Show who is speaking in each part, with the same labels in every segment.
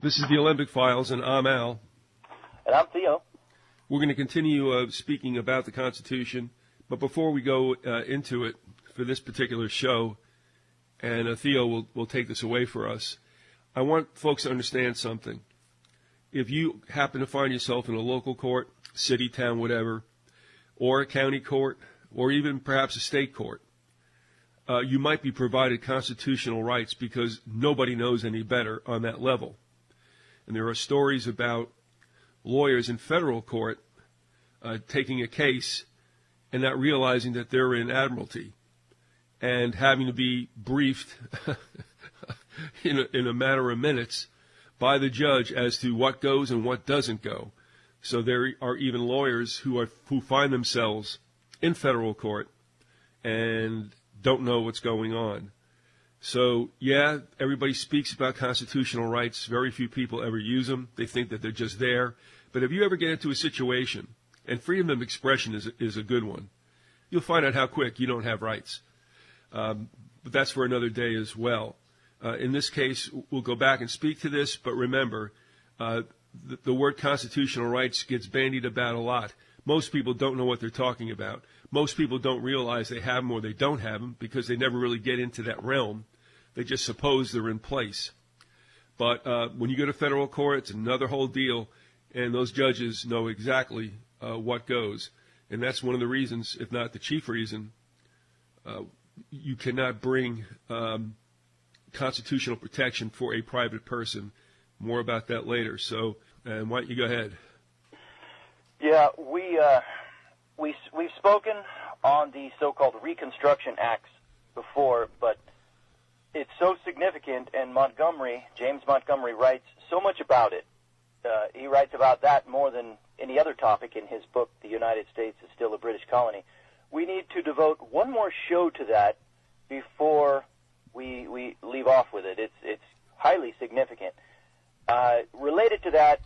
Speaker 1: This is the Alembic Files, and I'm Al.
Speaker 2: And I'm Theo.
Speaker 1: We're going to continue speaking about the Constitution, but before we go into it for this particular show, and Theo will take this away for us, I want folks to understand something. If you happen to find yourself in a local court, city, town, whatever, or a county court, or even perhaps a state court, you might be provided constitutional rights because nobody knows any better on that level. And there are stories about lawyers in federal court taking a case and not realizing that they're in admiralty and having to be briefed in a matter of minutes by the judge as to what goes and what doesn't go. So there are even lawyers who find themselves in federal court and don't know what's going on. So, yeah, everybody speaks about constitutional rights. Very few people ever use them. They think that they're just there. But if you ever get into a situation, and freedom of expression is a good one, you'll find out how quick you don't have rights. But that's for another day as well. In this case, we'll go back and speak to this, but remember, the word constitutional rights gets bandied about a lot. Most people don't know what they're talking about. Most people don't realize they have them or they don't have them because they never really get into that realm. They just suppose they're in place. But when you go to federal court, it's another whole deal, and those judges know exactly what goes. And that's one of the reasons, if not the chief reason, you cannot bring constitutional protection for a private person. More about that later. So, why don't you go ahead?
Speaker 2: Yeah, we've spoken on the so-called Reconstruction Acts before, but it's so significant, and James Montgomery writes so much about it. He writes about that more than any other topic in his book, The United States is Still a British Colony. We need to devote one more show to that before we leave off with it. It's highly significant. Related to that,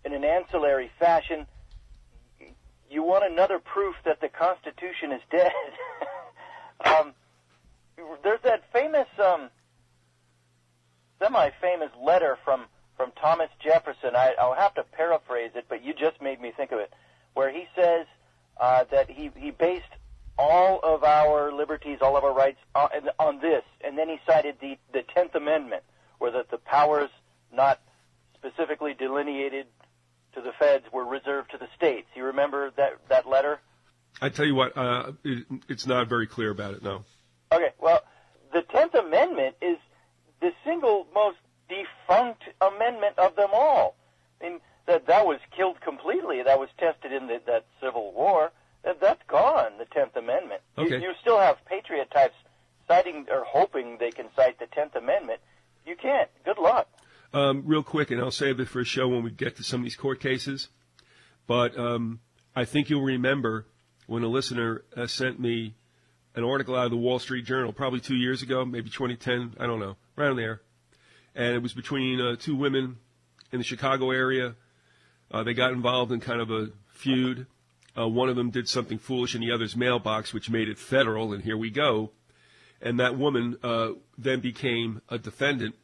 Speaker 2: in an ancillary fashion, you want another proof that the Constitution is dead. There's that famous, semi-famous letter from Thomas Jefferson. I'll have to paraphrase it, but you just made me think of it, where he says that he based all of our liberties, all of our rights on this, and then he cited the 10th Amendment, where the powers not specifically delineated to the feds were reserved to the states. You remember that letter?
Speaker 1: I tell you what, it's not very clear about it, no.
Speaker 2: Okay, well, the 10th Amendment is the single most defunct amendment of them all. I mean, that was killed completely. That was tested in that Civil War. That's gone, the 10th Amendment.
Speaker 1: Okay.
Speaker 2: You still have patriot types citing or hoping they can cite the 10th Amendment. You can't. Good luck.
Speaker 1: Real quick, and I'll save it for a show when we get to some of these court cases, but I think you'll remember when a listener sent me an article out of the Wall Street Journal probably 2 years ago, maybe 2010, I don't know, around there. And it was between two women in the Chicago area. They got involved in kind of a feud. One of them did something foolish in the other's mailbox, which made it federal, and here we go. And that woman then became a defendant.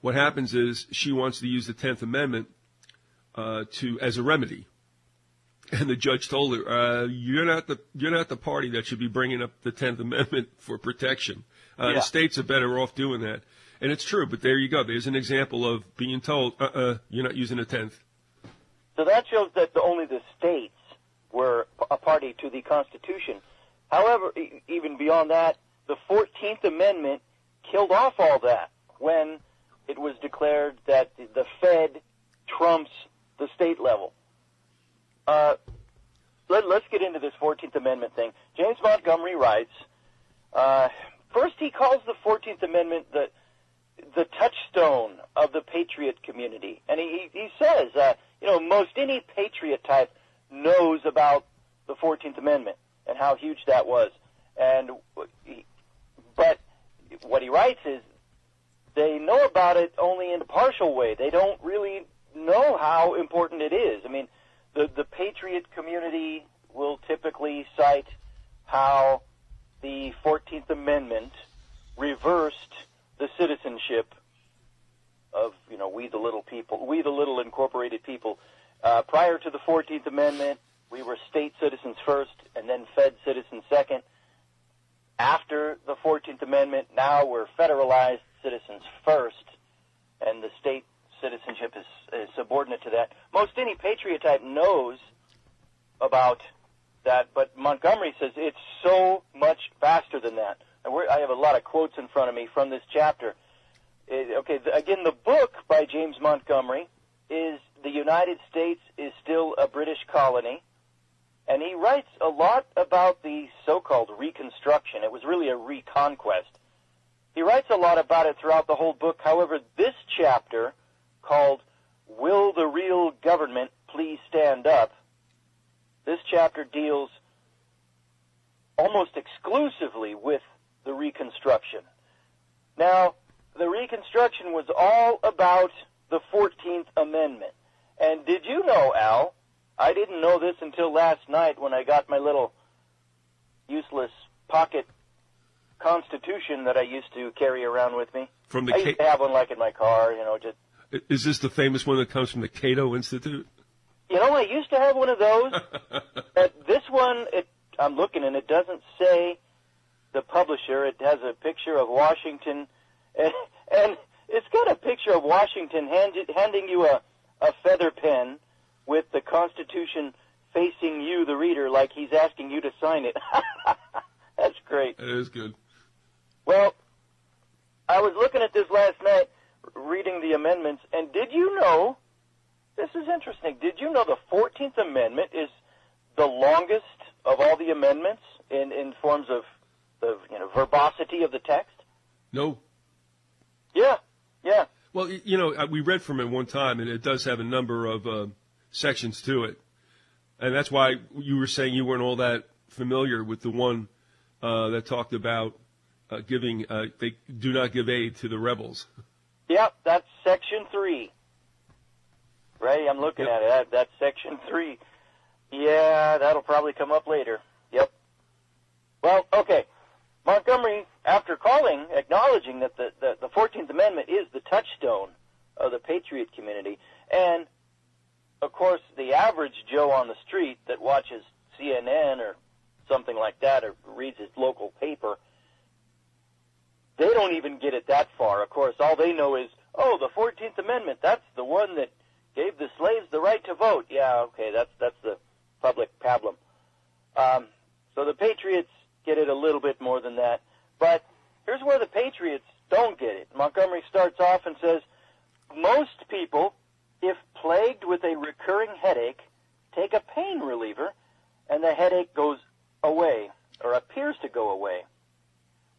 Speaker 1: What happens is she wants to use the 10th Amendment as a remedy. And the judge told her, you're not the party that should be bringing up the 10th Amendment for protection. The states are better off doing that. And it's true, but there you go. There's an example of being told, you're not using the 10th.
Speaker 2: So that shows that only the states were a party to the Constitution. However, even beyond that, the 14th Amendment killed off all that when it was declared that the Fed trumps the state level. Let's get into this 14th Amendment thing. James Montgomery writes, first he calls the 14th Amendment the touchstone of the patriot community. And he says, most any patriot type knows about the 14th Amendment and how huge that was. But what he writes is they know about it only in a partial way. They don't really know how important it is. I mean, the patriot community will typically cite how the 14th Amendment reversed the citizenship we the little people, we the little incorporated people. Prior to the 14th Amendment, we were state citizens first and then Fed citizens second. After the 14th Amendment, now we're federalized citizens first, and the state citizenship is subordinate to that. Most any patriot type knows about that, but Montgomery says it's so much faster than that. And I have a lot of quotes in front of me from this chapter. Again, the book by James Montgomery is The United States is Still a British Colony, and he writes a lot about the so-called Reconstruction. It was really a reconquest. He writes a lot about it throughout the whole book. However, this chapter, called Will the Real Government Please Stand Up, this chapter deals almost exclusively with the Reconstruction. Now, the Reconstruction was all about the 14th Amendment. And did you know, Al, I didn't know this until last night when I got my little useless pocket Constitution that I used to carry around with me. I used to have one like in my car, just...
Speaker 1: Is this the famous one that comes from the Cato Institute?
Speaker 2: I used to have one of those. This one, I'm looking, and it doesn't say the publisher. It has a picture of Washington, and it's got a picture of Washington handing you a feather pen with the Constitution facing you, the reader, like he's asking you to sign it. That's great.
Speaker 1: It is good.
Speaker 2: Well, I was looking at this last night, reading the amendments, and did you know, this is interesting, did you know the 14th Amendment is the longest of all the amendments in forms of the verbosity of the text?
Speaker 1: No.
Speaker 2: Yeah.
Speaker 1: Well, we read from it one time, and it does have a number of sections to it. And that's why you were saying you weren't all that familiar with the one that talked about giving, they do not give aid to the rebels.
Speaker 2: Yep, that's Section 3. Right, I'm looking at it. That's Section 3. Yeah, that'll probably come up later. Yep. Well, okay. Montgomery, after acknowledging that the 14th Amendment is the touchstone of the patriot community, and, of course, the average Joe on the street that watches CNN or something like that or reads his local paper, they don't even get it that far. Of course, all they know is, the 14th Amendment, that's the one that gave the slaves the right to vote. Yeah, okay, that's the public pablum. So the patriots get it a little bit more than that. But here's where the patriots don't get it. Montgomery starts off and says, most people, if plagued with a recurring headache, take a pain reliever, and the headache goes away, or appears to go away,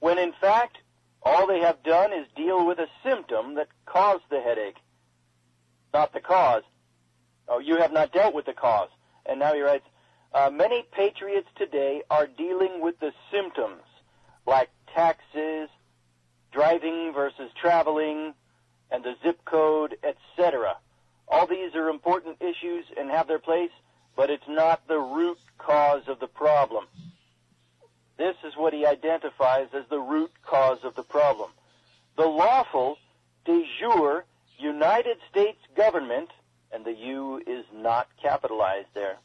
Speaker 2: when in fact, all they have done is deal with a symptom that caused the headache, not the cause. Oh, you have not dealt with the cause. And now he writes, many patriots today are dealing with the symptoms, like taxes, driving versus traveling, and the zip code, etc. All these are important issues and have their place, but it's not the root cause of the problem. This is what he identifies as the root cause of the problem. The lawful, de jure, United States government, and the U is not capitalized there.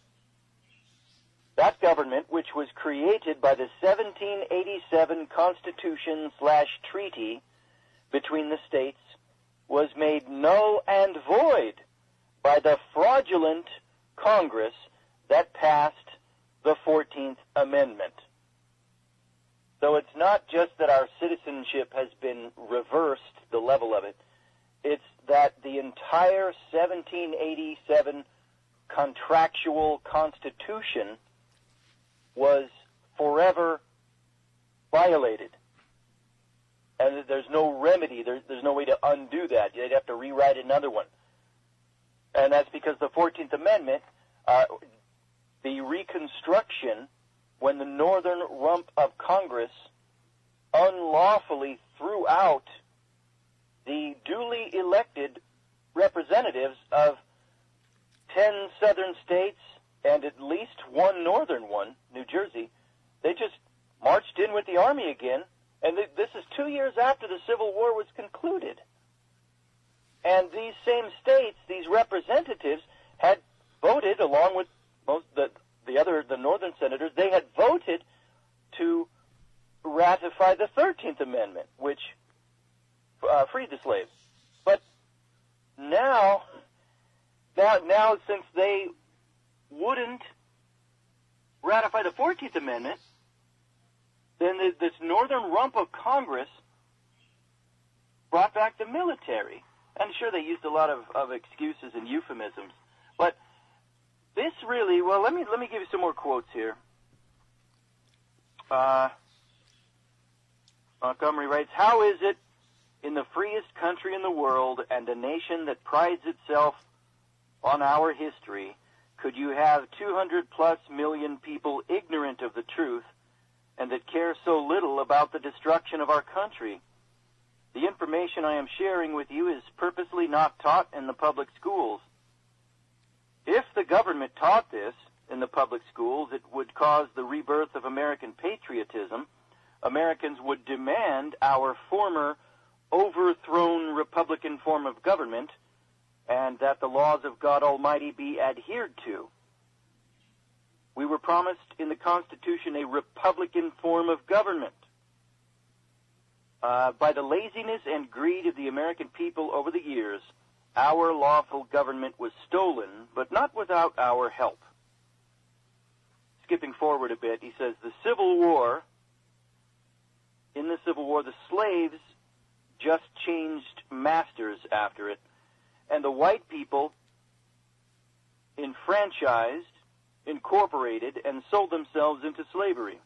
Speaker 2: That government, which was created by the 1787 Constitution/treaty between the states, was made null and void by the fraudulent Congress that passed the 14th Amendment. So it's not just that our citizenship has been reversed, the level of it. It's that the entire 1787 contractual Constitution was forever violated. And there's no remedy. There's no way to undo that. They'd have to rewrite another one. And that's because the 14th Amendment, the Reconstruction, when the northern rump of Congress unlawfully threw out the duly elected representatives of 10 southern states and at least one northern one, New Jersey, they just marched in with the army again, and this is 2 years after the Civil War was concluded. And these same states, these representatives had voted, along with most the northern senators, they had voted to ratify the 13th Amendment, which freed the slaves. But now, since they wouldn't ratify the 14th Amendment, then this northern rump of Congress brought back the military. And sure, they used a lot of excuses and euphemisms, but this really, well, let me give you some more quotes here. Montgomery writes, "How is it in the freest country in the world and a nation that prides itself on our history, could you have 200+ million people ignorant of the truth and that care so little about the destruction of our country? The information I am sharing with you is purposely not taught in the public schools. If the government taught this in the public schools, it would cause the rebirth of American patriotism. Americans would demand our former overthrown Republican form of government and that the laws of God Almighty be adhered to. We were promised in the Constitution a Republican form of government. By the laziness and greed of the American people over the years, our lawful government was stolen, but not without our help." Skipping forward a bit, he says, in the Civil War, the slaves just changed masters after it, and the white people enfranchised, incorporated, and sold themselves into slavery.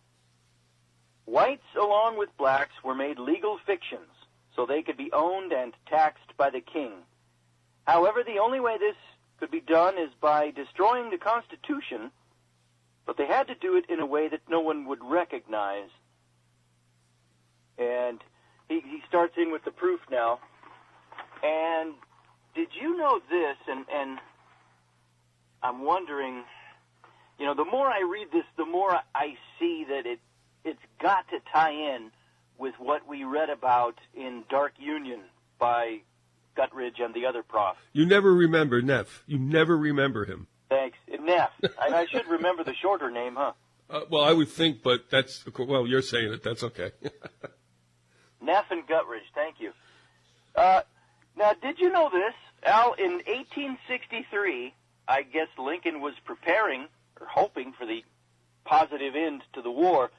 Speaker 2: Whites, along with blacks, were made legal fictions, so they could be owned and taxed by the king. However, the only way this could be done is by destroying the Constitution, but they had to do it in a way that no one would recognize. And he starts in with the proof now. And did you know this? And I'm wondering, the more I read this, the more I see that it's got to tie in with what we read about in Dark Union by Guttridge and the other prof.
Speaker 1: You never remember Neff. You never remember him.
Speaker 2: Thanks. Neff. I should remember the shorter name, huh?
Speaker 1: Well, I would think, but you're saying it. That's okay.
Speaker 2: Neff and Guttridge, thank you. Now, did you know this? Al, in 1863, I guess Lincoln was preparing or hoping for the positive end to the war.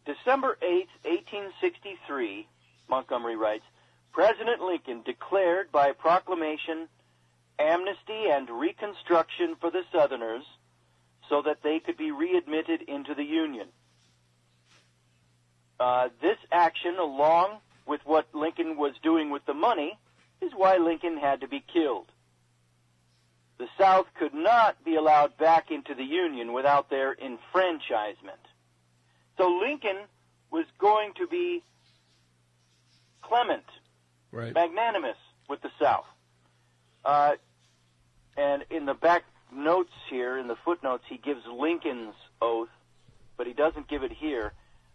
Speaker 2: December 8th, 1863, Montgomery writes, President Lincoln declared by proclamation amnesty and reconstruction for the Southerners so that they could be readmitted into the Union. This action, along with what Lincoln was doing with the money, is why Lincoln had to be killed. The South could not be allowed back into the Union without their enfranchisement. So Lincoln was going to be clement,
Speaker 1: right,
Speaker 2: magnanimous with the South. And in the back notes here, in the footnotes, he gives Lincoln's oath, but he doesn't give it here.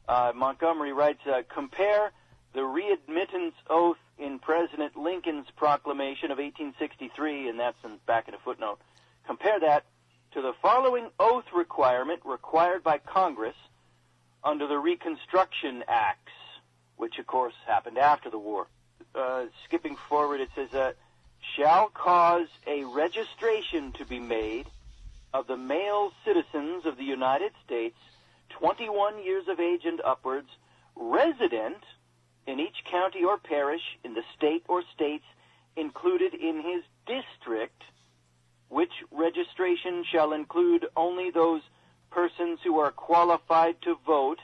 Speaker 2: Montgomery writes, compare the readmittance oath in President Lincoln's proclamation of 1863, and that's back in a footnote. Compare that to the following oath requirement required by Congress under the Reconstruction Acts, which, of course, happened after the war. Skipping forward, it says, shall cause a registration to be made of the male citizens of the United States, 21 years of age and upwards, resident in each county or parish in the state or states included in his district, which registration shall include only those persons who are qualified to vote,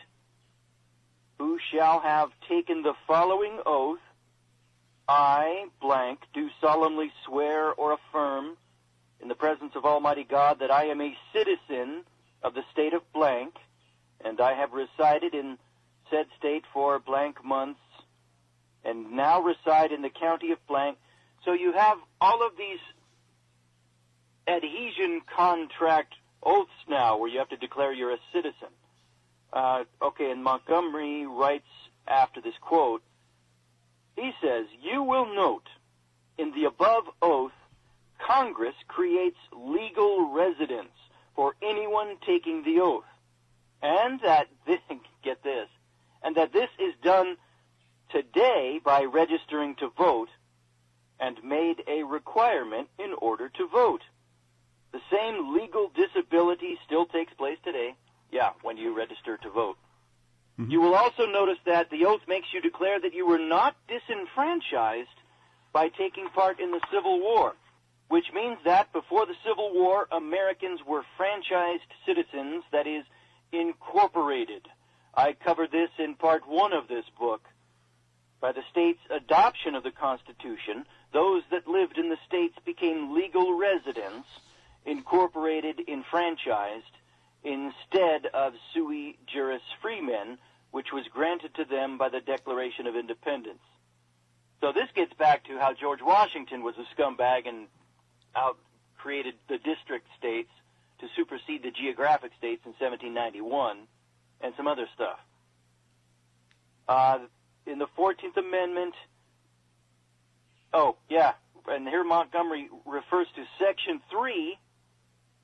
Speaker 2: who shall have taken the following oath. I, blank, do solemnly swear or affirm in the presence of Almighty God that I am a citizen of the state of blank, and I have resided in said state for blank months, and now reside in the county of blank. So you have all of these adhesion contract oaths now where you have to declare you're a citizen. Okay, and Montgomery writes after this quote, he says, you will note In the above oath, Congress creates legal residence for anyone taking the oath, and that this, get this, and that this is done today by registering to vote and made a requirement in order to vote. The same legal disability still takes place today, when you register to vote. Mm-hmm. You will also notice that the oath makes you declare that you were not disenfranchised by taking part in the Civil War, which means that before the Civil War, Americans were franchised citizens, that is, incorporated. I covered this in part 1 of this book. By the state's adoption of the Constitution, those that lived in the states became legal residents, incorporated, enfranchised, instead of sui juris freemen, which was granted to them by the Declaration of Independence. So this gets back to how George Washington was a scumbag and created the district states to supersede the geographic states in 1791 and some other stuff. In the 14th Amendment, and here Montgomery refers to Section 3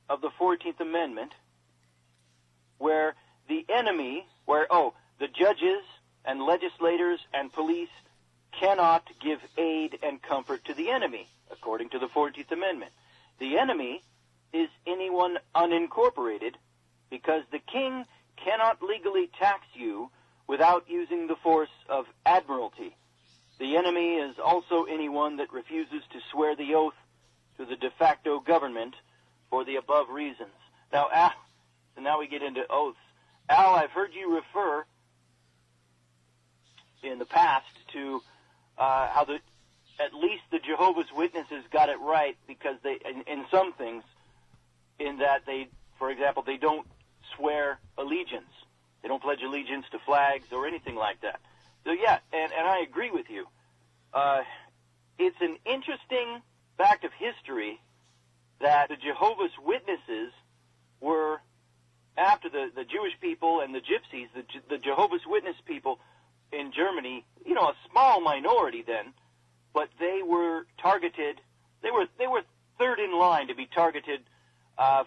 Speaker 2: of the 14th Amendment, where the enemy, the judges and legislators and police cannot give aid and comfort to the enemy, according to the 14th Amendment. The enemy is anyone unincorporated, because the king cannot legally tax you without using the force of admiralty. The enemy is also anyone that refuses to swear the oath to the de facto government for the above reasons. Now, Al, so now we get into oaths. Al, I've heard you refer in the past to how at least the Jehovah's Witnesses got it right, because they, in some things, in that they, for example, they don't swear allegiance. They don't pledge allegiance to flags or anything like that. So and I agree with you. It's an interesting fact of history that the Jehovah's Witnesses were, after the Jewish people and the Gypsies, the Jehovah's Witness people in Germany, a small minority then, but they were targeted. They were third in line to be targeted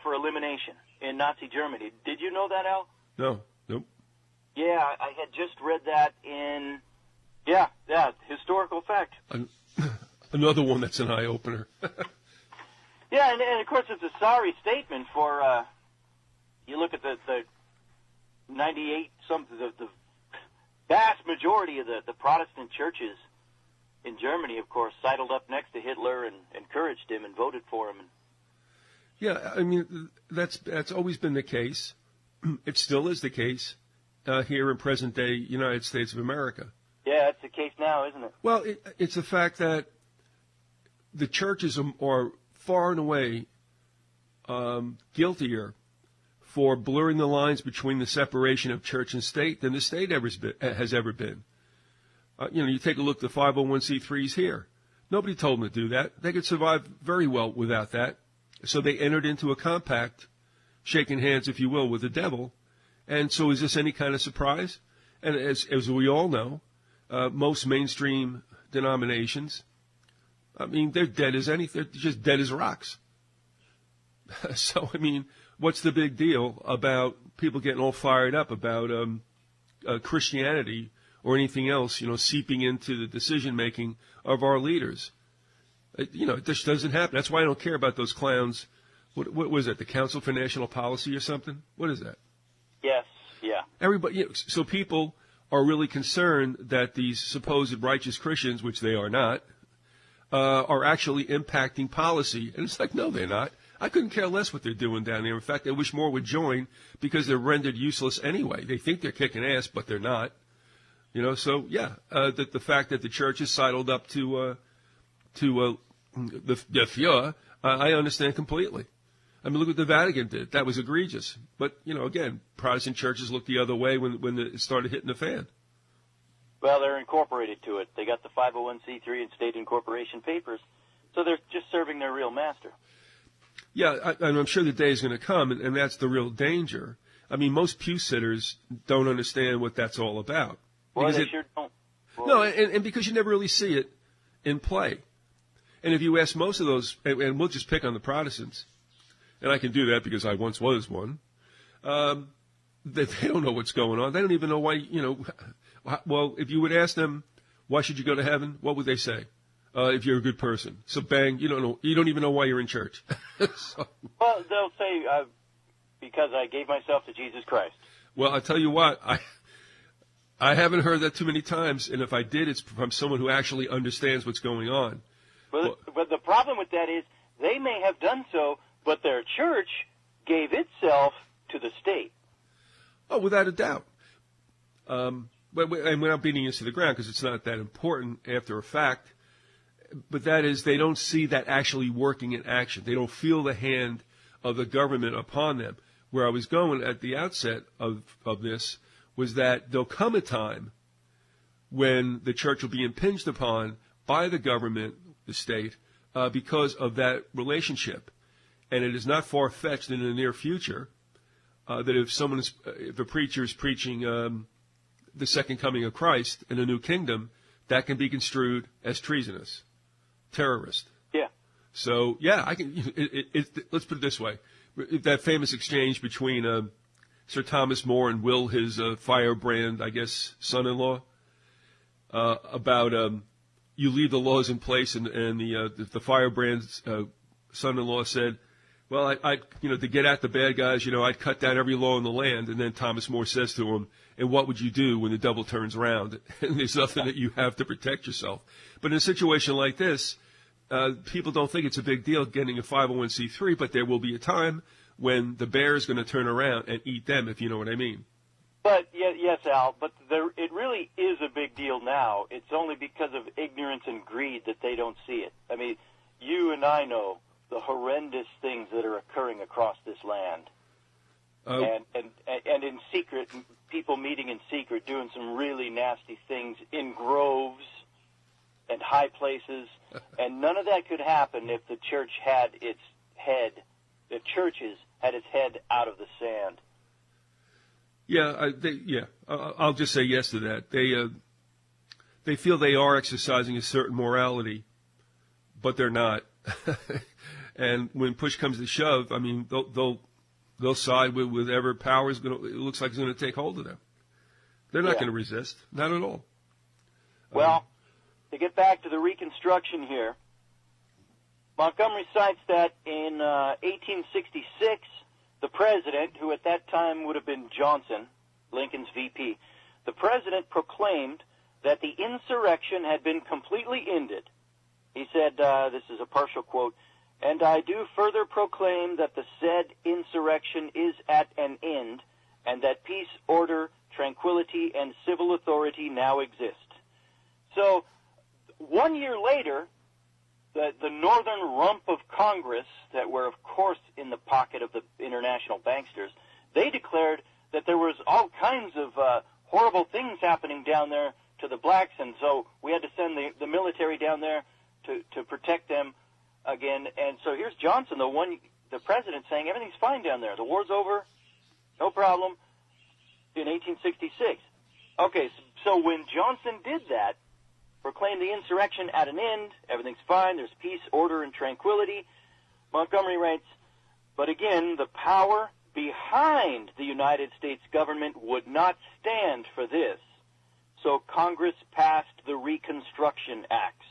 Speaker 2: for elimination in Nazi Germany. Did you know that, Al?
Speaker 1: No. Nope.
Speaker 2: Yeah, I had just read that in, historical fact.
Speaker 1: Another one that's an eye-opener.
Speaker 2: Yeah, and of course it's a sorry statement for, you look at the 98-something, the vast majority of the Protestant churches in Germany, of course, sidled up next to Hitler and encouraged him and voted for him.
Speaker 1: Yeah, I mean, that's always been the case. It still is the case here in present-day United States of America.
Speaker 2: Yeah, it's the case now, isn't it?
Speaker 1: Well, it's the fact that the churches are far and away guiltier for blurring the lines between the separation of church and state than the state has ever been. You take a look at the 501c3s here. Nobody told them to do that. They could survive very well without that. So they entered into a compact, shaking hands, if you will, with the devil. And so is this any kind of surprise? And as we all know, most mainstream denominations, I mean, they're dead as anything. They're just dead as rocks. So, I mean, what's the big deal about people getting all fired up about Christianity or anything else, seeping into the decision-making of our leaders? It just doesn't happen. That's why I don't care about those clowns. What was it, the Council for National Policy or something? What is that?
Speaker 2: Yes, yeah.
Speaker 1: Everybody, so people are really concerned that these supposed righteous Christians, which they are not, are actually impacting policy. And it's like, no, they're not. I couldn't care less what they're doing down there. In fact, I wish more would join, because they're rendered useless anyway. They think they're kicking ass, but they're not. So the fact that the church is sidled up to the Fuhrer, I understand completely. I mean, look what the Vatican did. That was egregious. But, again, Protestant churches looked the other way when it started hitting the fan.
Speaker 2: Well, they're incorporated to it. They got the 501c3 and state incorporation papers, so they're just serving their real master.
Speaker 1: Yeah, and I'm sure the day is going to come, and that's the real danger. I mean, most pew sitters don't understand what that's all about.
Speaker 2: Well, they sure don't. Well,
Speaker 1: no, and because you never really see it in play. And if you ask most of those, and we'll just pick on the Protestants, and I can do that because I once was one, that they don't know what's going on. They don't even know why, well, if you would ask them, why should you go to heaven? What would they say? If you're a good person. So bang, you don't even know why you're in church. So,
Speaker 2: well, they'll say, because I gave myself to Jesus Christ.
Speaker 1: Well, I'll tell you what, I haven't heard that too many times, and if I did, it's from someone who actually understands what's going on.
Speaker 2: But the problem with that is they may have done so, but their church gave itself to the state.
Speaker 1: Oh, without a doubt. And we're not beating this to the ground because it's not that important after a fact. But that is, they don't see that actually working in action. They don't feel the hand of the government upon them. Where I was going at the outset of this was that there'll come a time when the church will be impinged upon by the government, the state, because of that relationship. And it is not far-fetched in the near future that if a preacher is preaching the second coming of Christ in a new kingdom, that can be construed as treasonous, terrorist.
Speaker 2: Yeah.
Speaker 1: So, yeah, let's put it this way. That famous exchange between Sir Thomas More and Will, his firebrand, I guess, son-in-law, about you leave the laws in place, and the firebrand's son-in-law said, well, to get at the bad guys, I'd cut down every law in the land. And then Thomas More says to him, and what would you do when the devil turns around? And there's nothing that you have to protect yourself. But in a situation like this, people don't think it's a big deal getting a 501c3, but there will be a time when the bear is going to turn around and eat them, if you know what I mean.
Speaker 2: But, yes, Al, but it really is a big deal now. It's only because of ignorance and greed that they don't see it. I mean, you and I know the horrendous things that are occurring across this land. And in secret, people meeting in secret, doing some really nasty things in groves and high places. And none of that could happen if the church had its head, the churches had its head out of the sand.
Speaker 1: Yeah, I'll just say yes to that. They feel they are exercising a certain morality, but they're not. And when push comes to shove, I mean, they'll side with whatever power it looks like is going to take hold of them. They're not going to resist, not at all.
Speaker 2: Well, to get back to the Reconstruction here, Montgomery cites that in 1866, the president, who at that time would have been Johnson, Lincoln's VP, the president proclaimed that the insurrection had been completely ended. He said, this is a partial quote, "And I do further proclaim that the said insurrection is at an end, and that peace, order, tranquility, and civil authority now exist." So, 1 year later, the northern rump of Congress, that were, of course, in the pocket of the international banksters, they declared that there was all kinds of horrible things happening down there to the blacks, and so we had to send the military down there to protect them again. And so here's Johnson, the president, saying everything's fine down there. The war's over, no problem, in 1866. Okay, so when Johnson did that, proclaimed the insurrection at an end, everything's fine, there's peace, order, and tranquility, Montgomery writes, but again, the power behind the United States government would not stand for this. So Congress passed the Reconstruction Acts.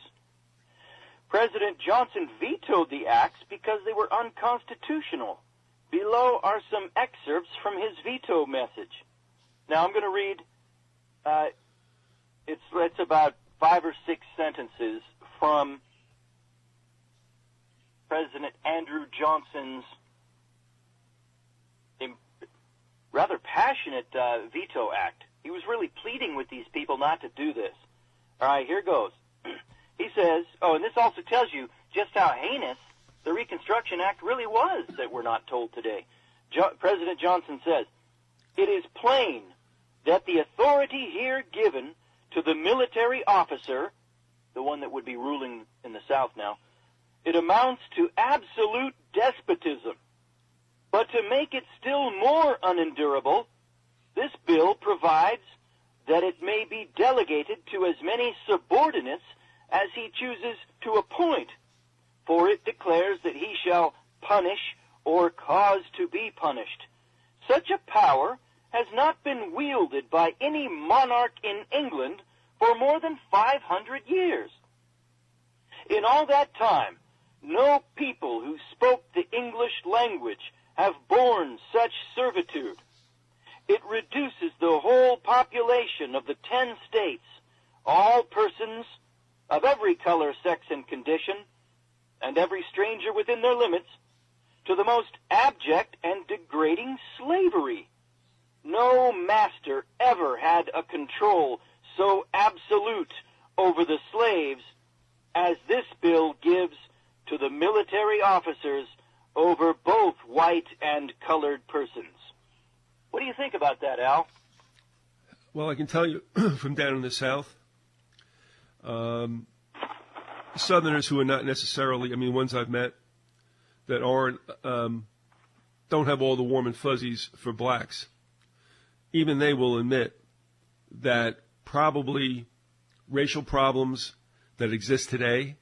Speaker 2: President Johnson vetoed the acts because they were unconstitutional. Below are some excerpts from his veto message. Now I'm going to read, it's about 5 or 6 sentences from President Andrew Johnson's rather passionate veto act. He was really pleading with these people not to do this. All right, here goes. He says, and this also tells you just how heinous the Reconstruction Act really was that we're not told today. President Johnson says, "It is plain that the authority here given to the military officer," the one that would be ruling in the South now, "it amounts to absolute despotism. But to make it still more unendurable, this bill provides that it may be delegated to as many subordinates as he chooses to appoint for it declares that he shall punish or cause to be punished. Such a power has not been wielded by any monarch in England for more than 500 years. In all that time, no people who spoke the English language have borne such servitude. It reduces the whole population of the 10 states, all persons of every color, sex, and condition, and every stranger within their limits, to the most abject and degrading slavery. No master ever had a control so absolute over the slaves as this bill gives to the military officers over both white and colored persons. What do you think about that, Al?
Speaker 1: Well, I can tell you from down in the South, Southerners who are not necessarily, ones I've met that aren't, don't have all the warm and fuzzies for blacks, even they will admit that probably racial problems that exist today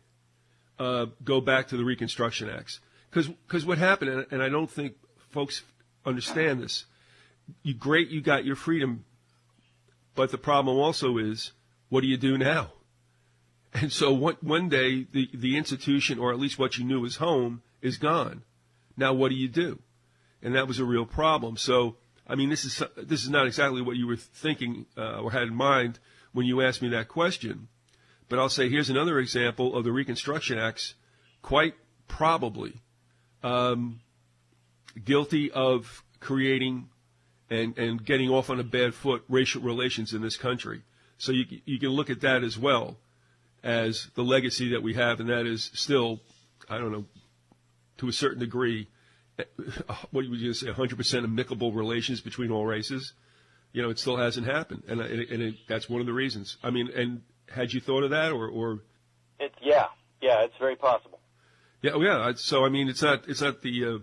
Speaker 1: go back to the Reconstruction Acts. Because what happened, and I don't think folks understand this, you got your freedom, but the problem also is, what do you do now? And so one day, the institution, or at least what you knew as home, is gone. Now what do you do? And that was a real problem. So, this is not exactly what you were thinking or had in mind when you asked me that question. But I'll say here's another example of the Reconstruction Acts quite probably guilty of creating and getting off on a bad foot racial relations in this country. So you can look at that as well as the legacy that we have, and that is still, I don't know, to a certain degree, what would you say, 100% amicable relations between all races. It still hasn't happened, and that's one of the reasons. And had you thought of that, or?
Speaker 2: Yeah, it's very possible.
Speaker 1: Yeah. So it's not the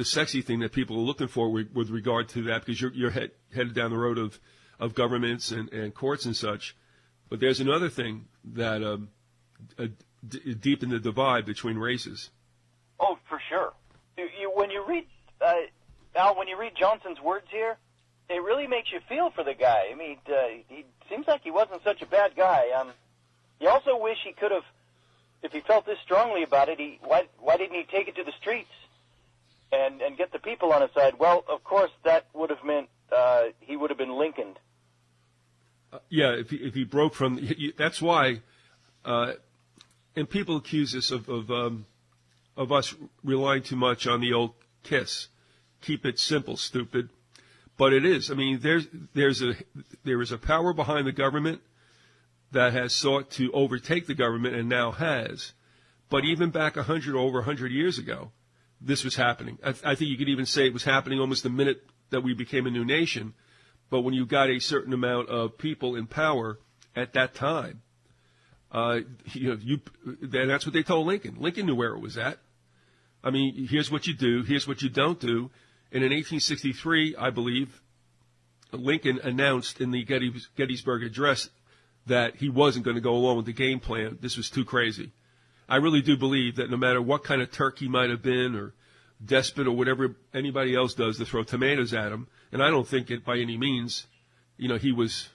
Speaker 1: sexy thing that people are looking for with regard to that, because you're headed down the road of governments and courts and such. But there's another thing that deepened the divide between races.
Speaker 2: Oh, for sure. When you read Al, when you read Johnson's words here, it really makes you feel for the guy. He seems like he wasn't such a bad guy. You also wish he could have, if he felt this strongly about it, why didn't he take it to the streets and get the people on his side? Well, of course, that would have meant he would have been Lincolned.
Speaker 1: If he broke from, that's why, and people accuse us of us relying too much on the old KISS. Keep it simple, stupid. But it is. There is a power behind the government that has sought to overtake the government and now has. But even back over 100 years ago, this was happening. I think you could even say it was happening almost the minute that we became a new nation. But when you got a certain amount of people in power at that time, then that's what they told Lincoln. Lincoln knew where it was at. Here's what you do, here's what you don't do. And in 1863, I believe, Lincoln announced in the Gettysburg Address that he wasn't going to go along with the game plan. This was too crazy. I really do believe that no matter what kind of Turk he might have been, or despot, or whatever anybody else does to throw tomatoes at him, and I don't think it by any means, he was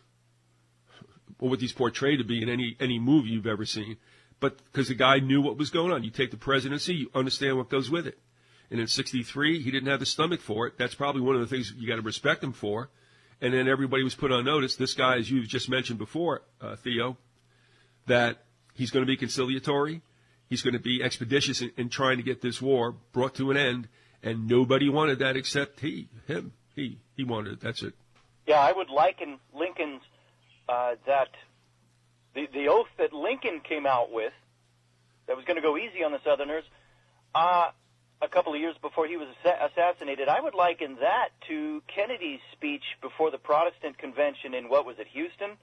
Speaker 1: what he's portrayed to be in any movie you've ever seen. But because the guy knew what was going on. You take the presidency, you understand what goes with it. And in 63, he didn't have the stomach for it. That's probably one of the things you got to respect him for. And then everybody was put on notice. This guy, as you've just mentioned before, Theo, that he's going to be conciliatory. He's going to be expeditious in trying to get this war brought to an end. And nobody wanted that except him. He wanted it. That's it.
Speaker 2: Yeah, I would liken Lincoln's, that the oath that Lincoln came out with that was going to go easy on the Southerners, a couple of years before he was assassinated, I would liken that to Kennedy's speech before the Protestant convention in, Houston,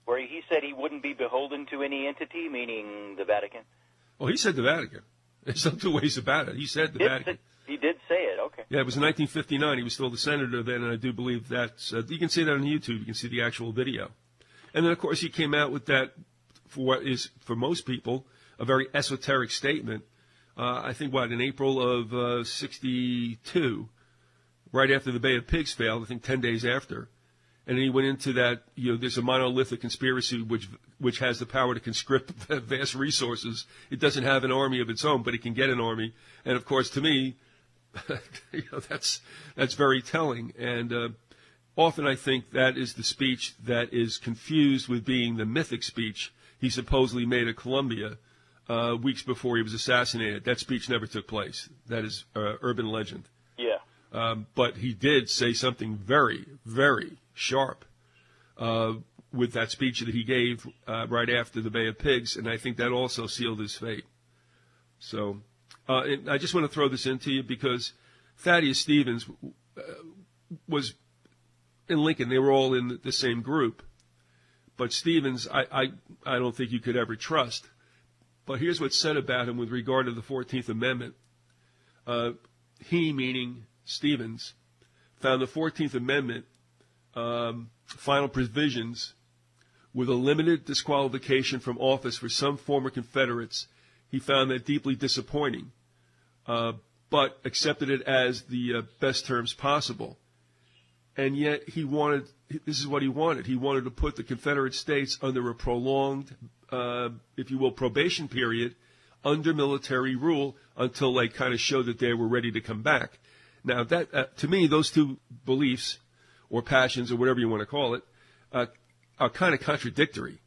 Speaker 2: where he said he wouldn't be beholden to any entity, meaning the Vatican.
Speaker 1: Well, he said the Vatican. There's no two ways about it. He said the Vatican.
Speaker 2: He did say it, okay.
Speaker 1: Yeah, it was in 1959. He was still the senator then, and I do believe that's, you can see that on YouTube. You can see the actual video. And then, of course, he came out with that for what is, for most people, a very esoteric statement. I think, in April of 62, right after the Bay of Pigs failed, I think 10 days after. And then he went into that, there's a monolithic conspiracy which has the power to conscript vast resources. It doesn't have an army of its own, but it can get an army. And, of course, to me, that's very telling. And often I think that is the speech that is confused with being the mythic speech he supposedly made at Columbia weeks before he was assassinated. That speech never took place. That is urban legend.
Speaker 2: Yeah.
Speaker 1: But he did say something very, very sharp with that speech that he gave right after the Bay of Pigs, and I think that also sealed his fate. So I just want to throw this into you because Thaddeus Stevens was in Lincoln. They were all in the same group. But Stevens, I don't think you could ever trust. But here's what's said about him with regard to the 14th Amendment. He, meaning Stevens, found the 14th Amendment final provisions with a limited disqualification from office for some former Confederates. He found that deeply disappointing, but accepted it as the best terms possible. And yet this is what he wanted. He wanted to put the Confederate States under a prolonged, if you will, probation period under military rule until they kind of showed that they were ready to come back. Now, that to me, those two beliefs or passions or whatever you want to call it are kind of contradictory.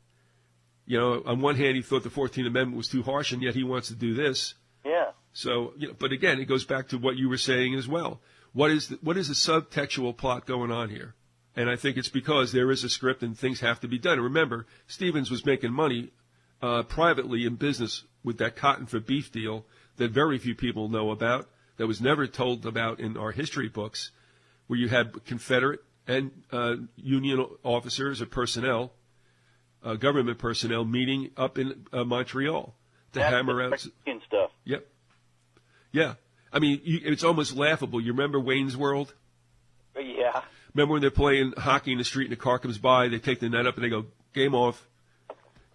Speaker 1: On one hand, he thought the 14th Amendment was too harsh, and yet he wants to do this.
Speaker 2: Yeah.
Speaker 1: So, but again, it goes back to what you were saying as well. What is the subtextual plot going on here? And I think it's because there is a script and things have to be done. And remember, Stevens was making money privately in business with that cotton for beef deal that very few people know about, that was never told about in our history books, where you had Confederate and Union officers or personnel, government personnel, meeting up in Montreal to hammer out
Speaker 2: stuff.
Speaker 1: Yep. Yeah. I mean, it's almost laughable. You remember Wayne's World?
Speaker 2: Yeah.
Speaker 1: Remember when they're playing hockey in the street and the car comes by, they take the net up and they go, game off.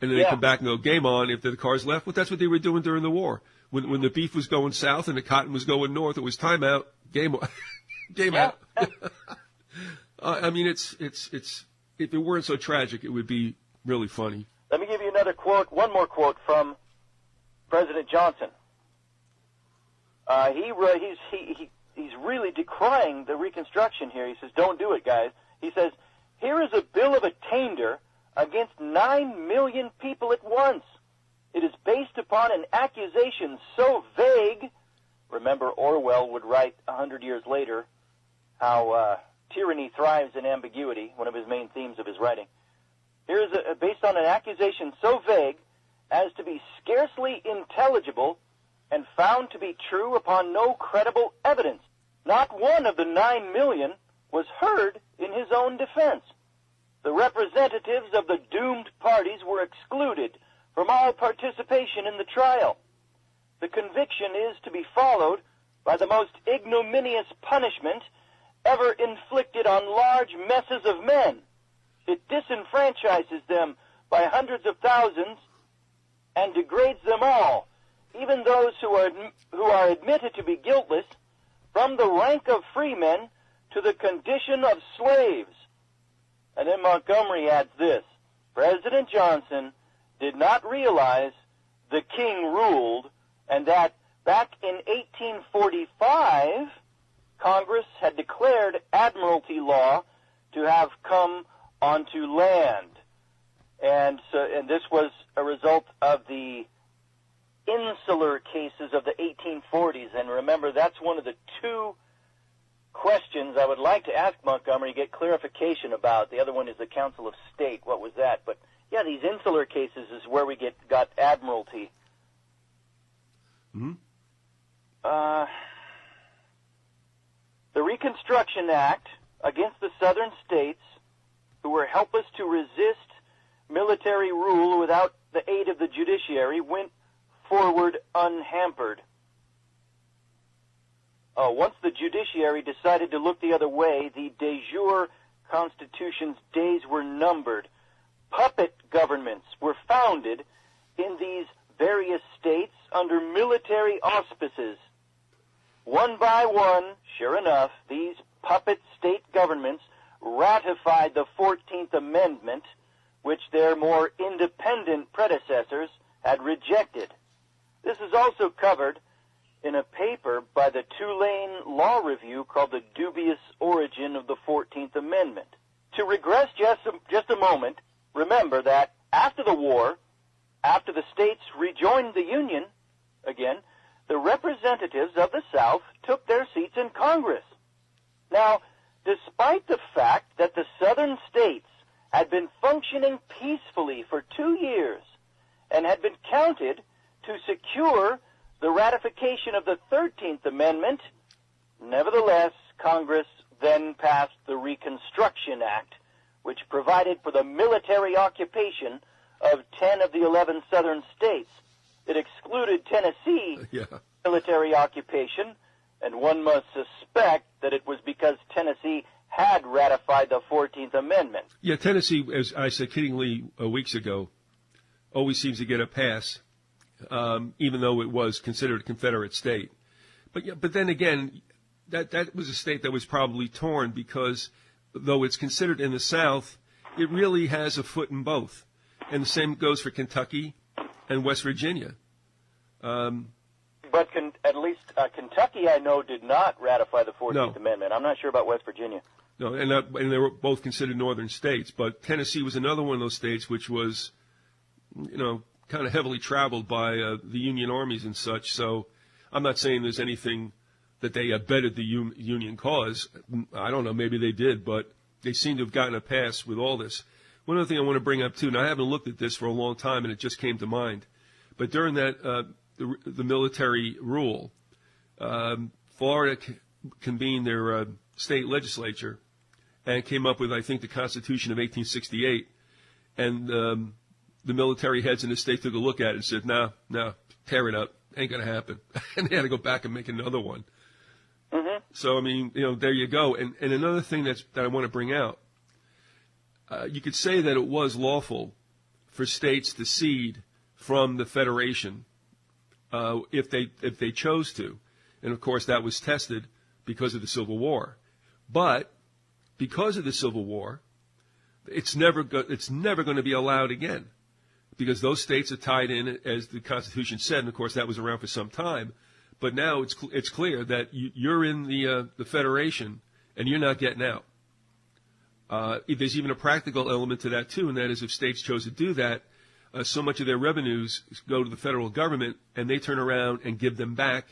Speaker 1: And then they come back and go, game on if the car's left. Well, that's what they were doing during the war. When the beef was going south and the cotton was going north, it was timeout, game on. Game out. I mean, it's if it weren't so tragic, it would be really funny.
Speaker 2: Let me give you another quote, one more quote from President Johnson. He's really decrying the Reconstruction here. He says, don't do it, guys. He says, here is a bill of attainder against 9 million people at once. It is based upon an accusation so vague. Remember, Orwell would write 100 years later how tyranny thrives in ambiguity, one of his main themes of his writing. Here is based on an accusation so vague as to be scarcely intelligible and found to be true upon no credible evidence. Not one of the 9 million was heard in his own defense. The representatives of the doomed parties were excluded from all participation in the trial. The conviction is to be followed by the most ignominious punishment ever inflicted on large masses of men. It disenfranchises them by hundreds of thousands and degrades them all, even those who are admitted to be guiltless, from the rank of freemen to the condition of slaves. And then Montgomery adds this: President Johnson did not realize the king ruled, and that back in 1845, Congress had declared admiralty law to have come onto land. And this was a result of the insular cases of the 1840s. And remember, that's one of the two questions I would like to ask Montgomery, get clarification about. The other one is the Council of State. What was that? But yeah, these insular cases is where we got admiralty.
Speaker 1: Mm-hmm.
Speaker 2: The Reconstruction Act against the southern states, who were helpless to resist military rule without the aid of the judiciary, went forward unhampered. Once the judiciary decided to look the other way, the de jure Constitution's days were numbered. Puppet governments were founded in these various states under military auspices. One by one, sure enough, these puppet state governments ratified the 14th Amendment, which their more independent predecessors had rejected. This is also covered in a paper by the Tulane Law Review called The Dubious Origin of the 14th Amendment. To regress just a moment, remember that after the war, after the states rejoined the Union, again, the representatives of the South took their seats in Congress. Now, despite the fact that the southern states had been functioning peacefully for 2 years and had been counted to secure the ratification of the 13th Amendment, nevertheless, Congress then passed the Reconstruction Act, which provided for the military occupation of 10 of the 11 southern states. It excluded Tennessee military occupation, and one must suspect that it was because Tennessee had ratified the 14th Amendment.
Speaker 1: Yeah, Tennessee, as I said kiddingly weeks ago, always seems to get a pass, even though it was considered a Confederate state. But then again, that was a state that was probably torn because, though it's considered in the South, it really has a foot in both. And the same goes for Kentucky and West Virginia.
Speaker 2: But at least Kentucky, I know, did not ratify the 14th Amendment. I'm not sure about West Virginia.
Speaker 1: No, and they were both considered northern states. But Tennessee was another one of those states which was, kind of heavily traveled by the Union armies and such. So I'm not saying there's anything that they abetted the Union cause. I don't know, maybe they did, but they seem to have gotten a pass with all this. One other thing I want to bring up, too, and I haven't looked at this for a long time, and it just came to mind, but during that the military rule, Florida convened their state legislature and came up with, I think, the Constitution of 1868, and the military heads in the state took a look at it and said, no, tear it up, ain't going to happen. And they had to go back and make another one.
Speaker 2: Mm-hmm.
Speaker 1: So, I mean, there you go. And another thing that I want to bring out, you could say that it was lawful for states to cede from the Federation if they chose to. And, of course, that was tested because of the Civil War. But because of the Civil War, it's never going to be allowed again because those states are tied in, as the Constitution said, and, of course, that was around for some time. But now it's clear that you're in the Federation and you're not getting out. There's even a practical element to that, too, and that is if states chose to do that, so much of their revenues go to the federal government, and they turn around and give them back.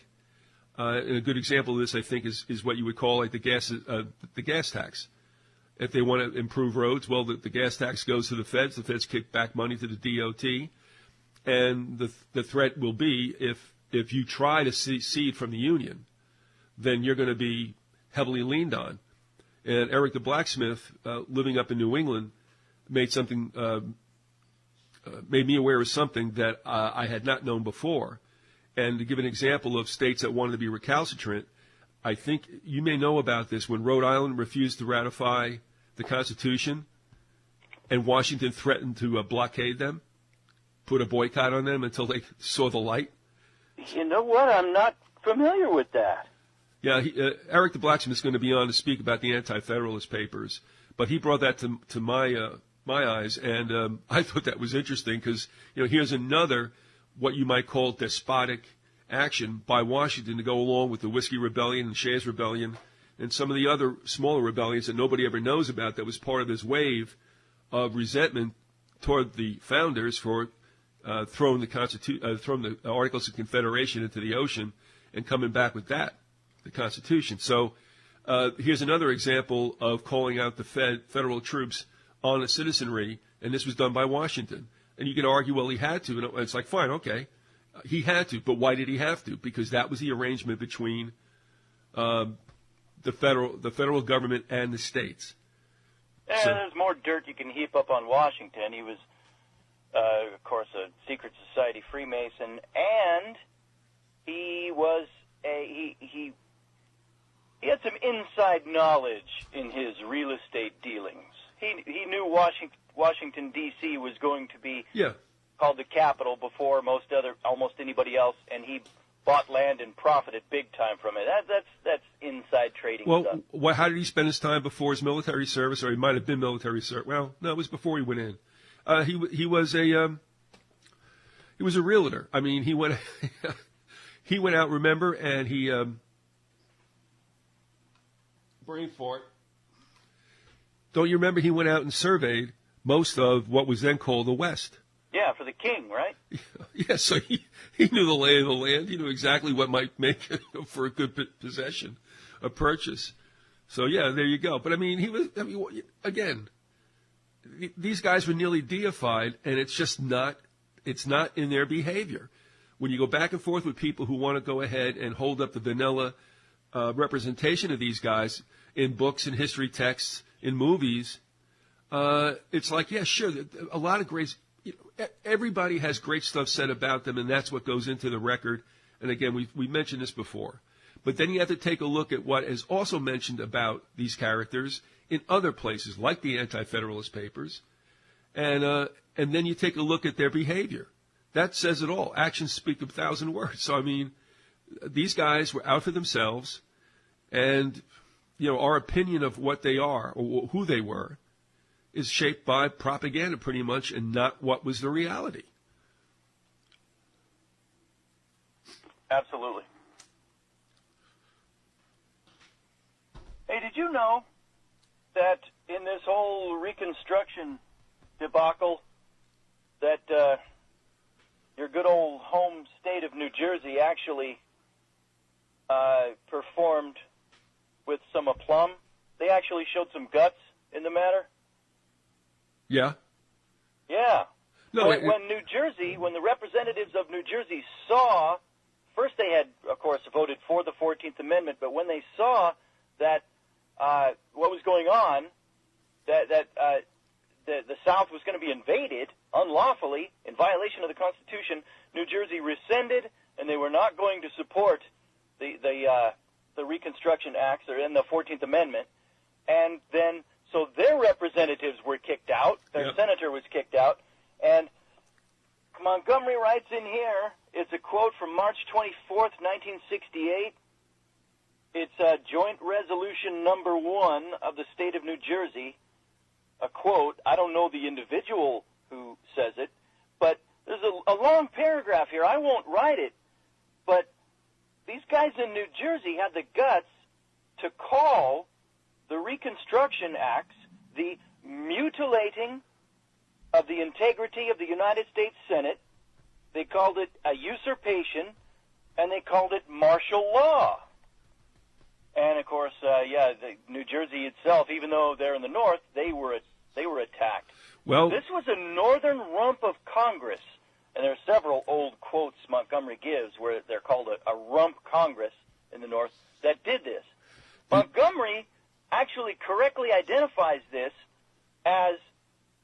Speaker 1: And a good example of this, I think, is what you would call like the gas tax. If they want to improve roads, well, the gas tax goes to the feds. The feds kick back money to the DOT. And the threat will be if you try to secede from the Union, then you're going to be heavily leaned on. And Eric the blacksmith, living up in New England, made me aware of something that I had not known before. And to give an example of states that wanted to be recalcitrant, I think you may know about this. When Rhode Island refused to ratify the Constitution and Washington threatened to blockade them, put a boycott on them until they saw the light.
Speaker 2: You know what? I'm not familiar with that.
Speaker 1: Yeah, Eric the blacksmith is going to be on to speak about the Anti-Federalist Papers, but he brought that to my eyes, and I thought that was interesting because here's another what you might call despotic action by Washington to go along with the Whiskey Rebellion and Shays Rebellion and some of the other smaller rebellions that nobody ever knows about that was part of this wave of resentment toward the founders for throwing the Articles of Confederation into the ocean and coming back with that, the Constitution. So here's another example of calling out the federal troops on the citizenry, and this was done by Washington. And you can argue, well, he had to. And it's like, fine, okay. He had to, but why did he have to? Because that was the arrangement between the federal government and the states.
Speaker 2: And there's more dirt you can heap up on Washington. He was, of course, a secret society Freemason, and he was he had some inside knowledge in his real estate dealings. He knew Washington D.C. was going to be called the capital before almost anybody else, and he bought land and profited big time from it. That's inside trading stuff.
Speaker 1: Well, how did he spend his time before his military service, or he might have been military service? Well, no, it was before he went in. He was a realtor. I mean, he went he went out. Remember, and he brain fart. Don't you remember? He went out and surveyed most of what was then called the West.
Speaker 2: Yeah, for the king, right?
Speaker 1: Yeah, so he knew the lay of the land. He knew exactly what might make it for a good possession, a purchase. So, yeah, there you go. But, I mean, again, these guys were nearly deified, and it's just not in their behavior. When you go back and forth with people who want to go ahead and hold up the vanilla representation of these guys in books and history texts, in movies, it's like, yeah, sure, a lot of great... everybody has great stuff said about them, and that's what goes into the record. And again, we mentioned this before. But then you have to take a look at what is also mentioned about these characters in other places, like the Anti-Federalist Papers. And then you take a look at their behavior. That says it all. Actions speak 1,000 words. So, I mean, these guys were out for themselves, and, our opinion of what they are or who they were is shaped by propaganda pretty much, and not what was the reality.
Speaker 2: Absolutely. Hey, did you know that in this whole Reconstruction debacle that your good old home state of New Jersey actually performed with some aplomb? They actually showed some guts in the matter.
Speaker 1: Yeah?
Speaker 2: Yeah.
Speaker 1: No,
Speaker 2: when the representatives of New Jersey saw, first they had, of course, voted for the 14th Amendment, but when they saw that what was going on, that the South was going to be invaded unlawfully in violation of the Constitution, New Jersey rescinded, and they were not going to support the Reconstruction Acts or in the 14th Amendment, and then so their representatives were kicked out. Their senator was kicked out. And Montgomery writes in here, it's a quote from March 24th, 1968. It's Joint Resolution Number 1 of the state of New Jersey. A quote, I don't know the individual who says it, but there's a long paragraph here. I won't write it. But these guys in New Jersey had the guts to call the Reconstruction Acts the mutilating of the integrity of the United States Senate. They called it a usurpation, and they called it martial law. And of course, New Jersey itself, even though they're in the north, they were attacked.
Speaker 1: Well,
Speaker 2: this was a northern rump of Congress, and there are several old quotes Montgomery gives where they're called a rump Congress in the north that did this. Montgomery actually correctly identifies this as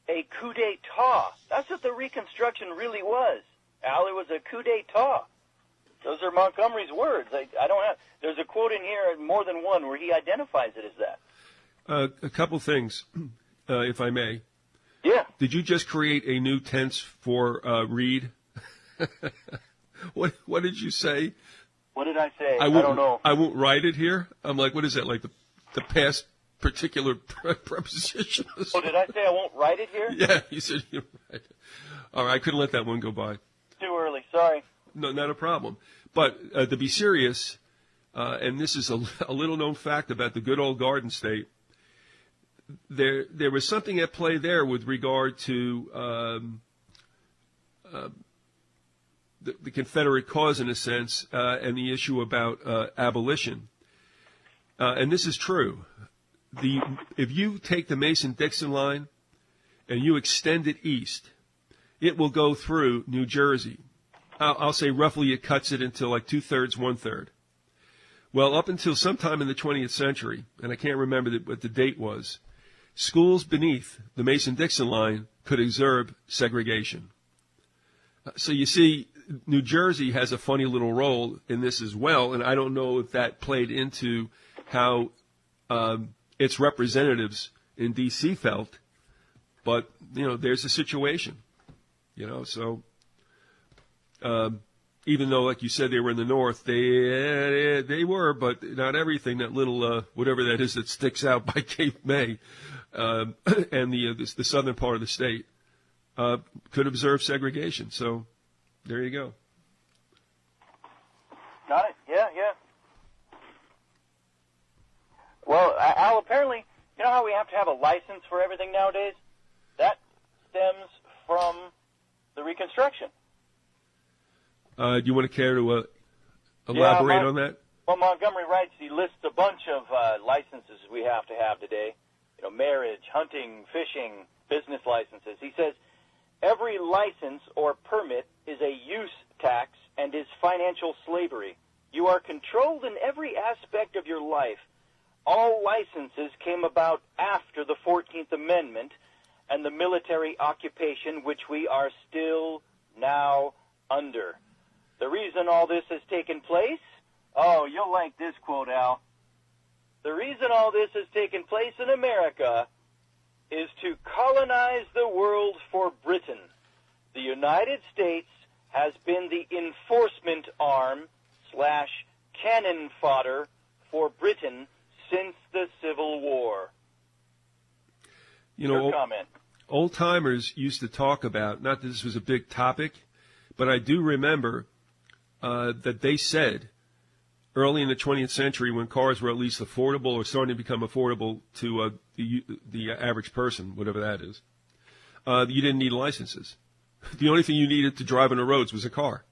Speaker 2: a coup d'etat. That's what the Reconstruction really was. Al, it was a coup d'etat. Those are Montgomery's words. I don't have. There's a quote in here, more than one, where he identifies it as that.
Speaker 1: A couple things, if I may.
Speaker 2: Yeah.
Speaker 1: Did you just create a new tense for read? What did you say?
Speaker 2: What did I say? I don't know.
Speaker 1: I won't write it here. I'm like, what is that? Like the past particular preposition?
Speaker 2: Oh, did I say I won't write it here?
Speaker 1: Yeah, you said you write it. All right, I couldn't let that one go by.
Speaker 2: Too early. Sorry.
Speaker 1: No, not a problem. But to be serious, and this is a little-known fact about the good old Garden State, there was something at play there with regard to the Confederate cause, in a sense, and the issue about abolition. And this is true. If you take the Mason-Dixon line and you extend it east, it will go through New Jersey. I'll say roughly it cuts it into like 2/3, 1/3. Well, up until sometime in the 20th century, and I can't remember what the date was, schools beneath the Mason-Dixon line could observe segregation. So you see, New Jersey has a funny little role in this as well, and I don't know if that played into how its representatives in D.C. felt, but, there's a situation. So even though, like you said, they were in the north, they were, but not everything. That little whatever that is that sticks out by Cape May and the southern part of the state could observe segregation. So there you go.
Speaker 2: Got it. Yeah. Well, Al, apparently, you know how we have to have a license for everything nowadays? That stems from the Reconstruction.
Speaker 1: Do you want to care to elaborate on that?
Speaker 2: Well, Montgomery writes, he lists a bunch of licenses we have to have today. Marriage, hunting, fishing, business licenses. He says, every license or permit is a use tax and is financial slavery. You are controlled in every aspect of your life. All licenses came about after the 14th Amendment and the military occupation which we are still now under. The reason all this has taken place? Oh, you'll like this quote, Al. The reason all this has taken place in America is to colonize the world for Britain. The United States has been the enforcement arm / cannon fodder for Britain since the Civil War. Your comment.
Speaker 1: Old-timers used to talk about, not that this was a big topic, but I do remember that they said early in the 20th century, when cars were at least affordable or starting to become affordable to the average person, whatever that is, you didn't need licenses. The only thing you needed to drive on the roads was a car.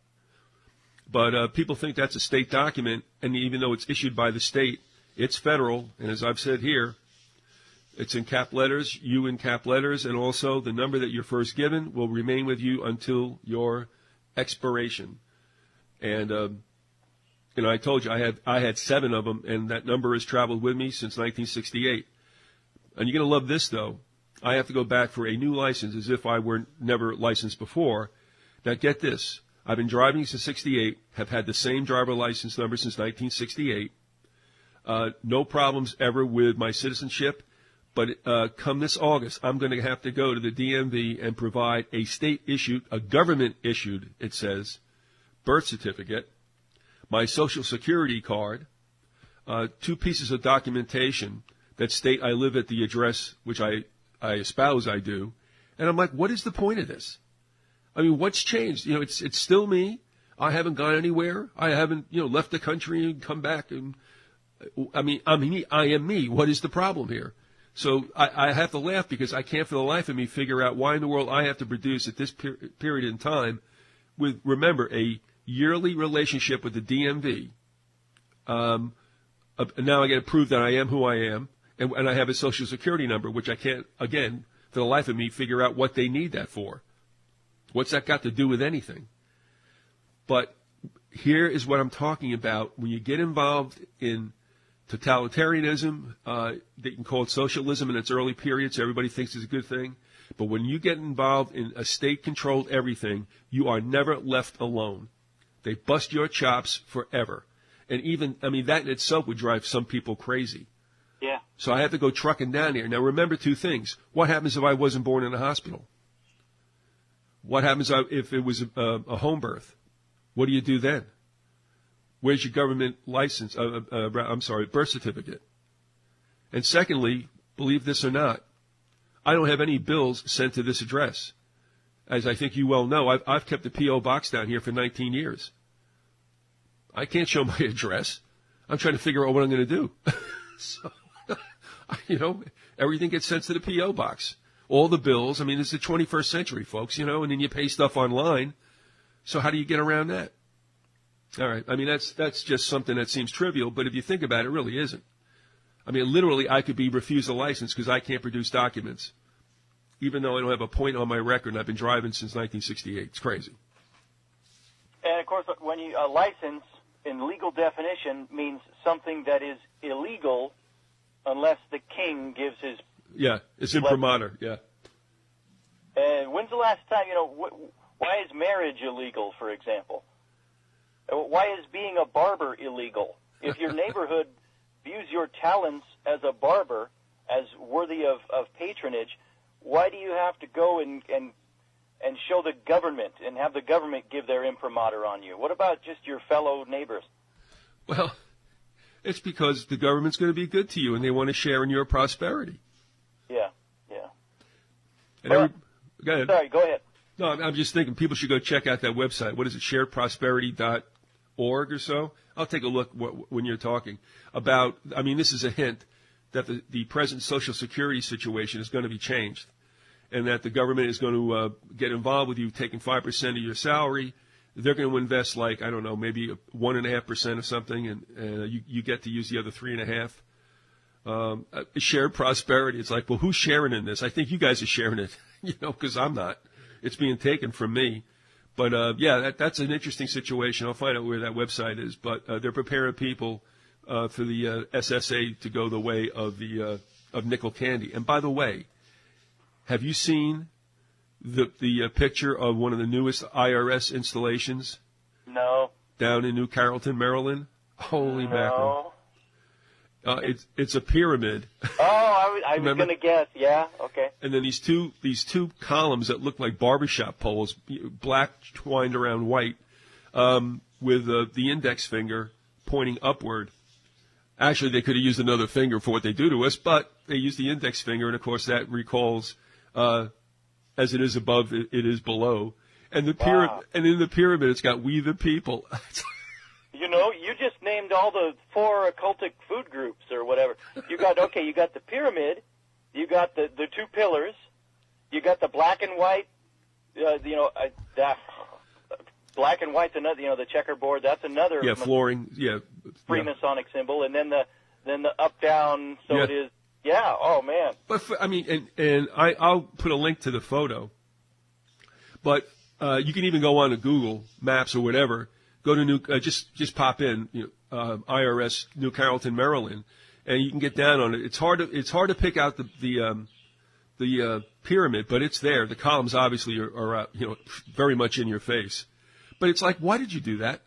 Speaker 1: But people think that's a state document, and even though it's issued by the state, it's federal, and as I've said here, it's in cap letters, you in cap letters, and also the number that you're first given will remain with you until your expiration. And I told you I had 7 of them, and that number has traveled with me since 1968. And you're going to love this, though. I have to go back for a new license as if I were never licensed before. Now, get this. I've been driving since 68, have had the same driver license number since 1968. No problems ever with my citizenship. But come this August, I'm going to have to go to the DMV and provide a state-issued, a government-issued, it says, birth certificate, my Social Security card, 2 pieces of documentation that state I live at the address which I espouse I do. And I'm like, what is the point of this? I mean, what's changed? It's still me. I haven't gone anywhere. I haven't, left the country and come back. And I am me. What is the problem here? So I have to laugh because I can't for the life of me figure out why in the world I have to produce at this period in time with, remember, a yearly relationship with the DMV. Now I got to prove that I am who I am, and I have a Social Security number, which I can't, again, for the life of me, figure out what they need that for. What's that got to do with anything? But here is what I'm talking about. When you get involved in totalitarianism, they can call it socialism in its early periods. Everybody thinks it's a good thing. But when you get involved in a state-controlled everything, you are never left alone. They bust your chops forever. And even, that in itself would drive some people crazy.
Speaker 2: Yeah.
Speaker 1: So I have to go trucking down here. Now, remember 2 things. What happens if I wasn't born in a hospital? What happens if it was a home birth? What do you do then? Where's your government license? Birth certificate. And secondly, believe this or not, I don't have any bills sent to this address. As I think you well know, I've kept the P.O. box down here for 19 years. I can't show my address. I'm trying to figure out what I'm going to do. So, everything gets sent to the P.O. box. All the bills. It's the 21st century, folks, and then you pay stuff online. So how do you get around that? All right. That's just something that seems trivial, but if you think about it, it really isn't. Literally, I could be refused a license because I can't produce documents, even though I don't have a point on my record, and I've been driving since 1968. It's crazy.
Speaker 2: And, of course, when a license, in legal definition, means something that is illegal unless the king gives his...
Speaker 1: Yeah, it's imprimatur, yeah.
Speaker 2: And when's the last time, why is marriage illegal, for example? Why is being a barber illegal? If your neighborhood views your talents as a barber as worthy of patronage, why do you have to go and and show the government and have the government give their imprimatur on you? What about just your fellow neighbors?
Speaker 1: Well, it's because the government's going to be good to you and they want to share in your prosperity.
Speaker 2: Yeah.
Speaker 1: And go ahead.
Speaker 2: Sorry, go ahead.
Speaker 1: No, I'm just thinking people should go check out that website. What is it, sharedprosperity.org or so? I'll take a look when you're talking about, I mean, this is a hint that the present Social Security situation is going to be changed and that the government is going to get involved with you taking 5% of your salary. They're going to invest like, I don't know, maybe 1.5% or something, and you get to use the other 3.5%. Shared prosperity. It's like, well, who's sharing in this? I think you guys are sharing it, because I'm not. It's being taken from me. But, that's an interesting situation. I'll find out where that website is. But they're preparing people for the SSA to go the way of of nickel candy. And by the way, have you seen the picture of one of the newest IRS installations?
Speaker 2: No.
Speaker 1: Down in New Carrollton, Maryland? Holy mackerel. It's a pyramid.
Speaker 2: Oh, I was going to guess. Yeah, okay.
Speaker 1: And then these two columns that look like barbershop poles, black twined around white, with the index finger pointing upward. Actually, they could have used another finger for what they do to us, but they used the index finger, and of course that recalls, as it is above, it is below. And the pyramid, and in the pyramid, it's got "We the People."
Speaker 2: You just named all the 4 occultic food groups or whatever. You got the pyramid, you got the 2 pillars, you got the black and white, black and white's another, the checkerboard, that's another.
Speaker 1: Yeah, flooring,
Speaker 2: Freemasonic symbol, and then the up down, so it is. Yeah, oh man.
Speaker 1: But I'll put a link to the photo. But you can even go on to Google Maps or whatever. Go to just pop in IRS New Carrollton, Maryland, and you can get down on it. It's hard to pick out the pyramid, but it's there. The columns obviously are very much in your face. But it's like, why did you do that?